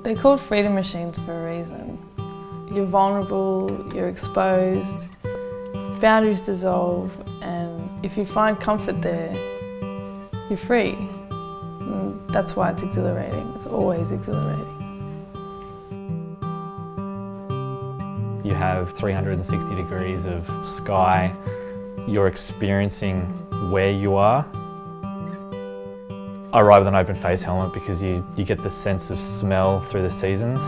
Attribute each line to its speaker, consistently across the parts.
Speaker 1: They're called freedom machines for a reason. You're vulnerable, you're exposed, boundaries dissolve, and if you find comfort there, you're free. And that's why it's exhilarating. It's always exhilarating.
Speaker 2: You have 360 degrees of sky. You're experiencing where you are. I ride with an open face helmet because you get the sense of smell through the seasons.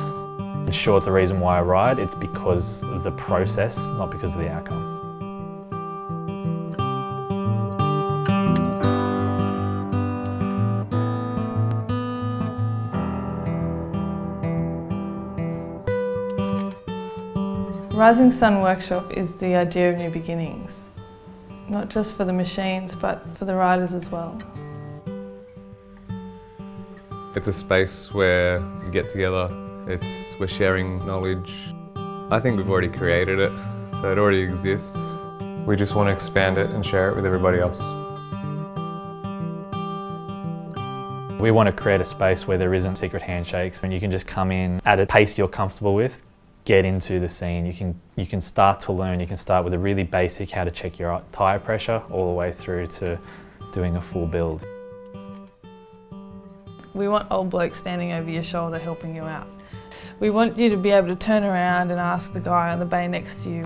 Speaker 2: In short, the reason why I ride, it's because of the process, not because of the outcome.
Speaker 1: Rising Sun Workshop is the idea of new beginnings, not just for the machines but for the riders as well.
Speaker 3: It's a space where we get together, we're sharing knowledge. I think we've already created it, so it already exists. We just want to expand it and share it with everybody else.
Speaker 2: We want to create a space where there isn't secret handshakes and you can just come in at a pace you're comfortable with, get into the scene. You can start to learn. You can start with a really basic how to check your tyre pressure all the way through to doing a full build.
Speaker 1: We want old blokes standing over your shoulder helping you out. We want you to be able to turn around and ask the guy on the bay next to you,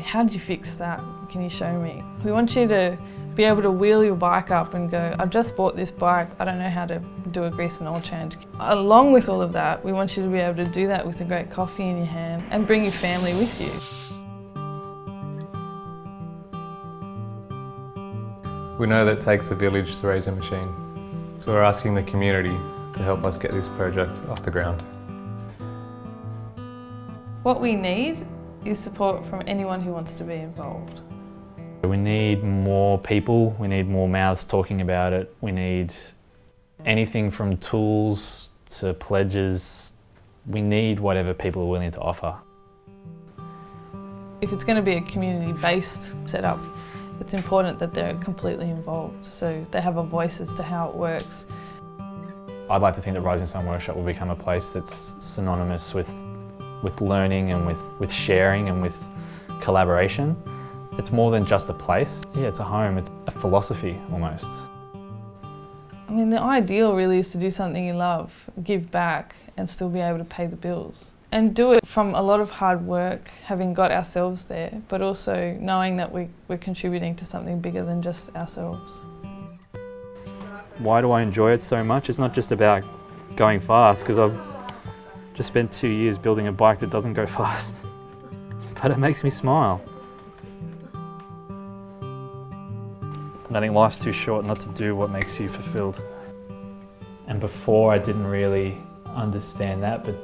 Speaker 1: how did you fix that? Can you show me? We want you to be able to wheel your bike up and go, I've just bought this bike, I don't know how to do a grease and oil change. Along with all of that, we want you to be able to do that with a great coffee in your hand and bring your family with you.
Speaker 3: We know that it takes a village to raise a machine, so we're asking the community to help us get this project off the ground.
Speaker 1: What we need is support from anyone who wants to be involved.
Speaker 2: We need more people, we need more mouths talking about it, we need anything from tools to pledges. We need whatever people are willing to offer.
Speaker 1: If it's going to be a community-based setup, it's important that they're completely involved, so they have a voice as to how it works.
Speaker 2: I'd like to think that Rising Sun Workshop will become a place that's synonymous with learning and with sharing and with collaboration. It's more than just a place. Yeah, it's a home, it's a philosophy almost.
Speaker 1: I mean, the ideal really is to do something you love, give back and still be able to pay the bills. And do it from a lot of hard work, having got ourselves there, but also knowing that we're contributing to something bigger than just ourselves.
Speaker 2: Why do I enjoy it so much? It's not just about going fast, because I've just spent 2 years building a bike that doesn't go fast. But it makes me smile. And I think life's too short not to do what makes you fulfilled. And before I didn't really understand that, but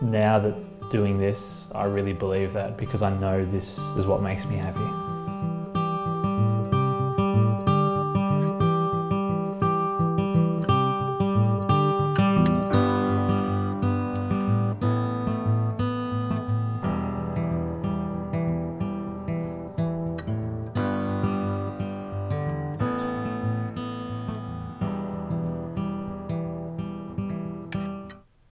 Speaker 2: now that doing this, I really believe that because I know this is what makes me happy.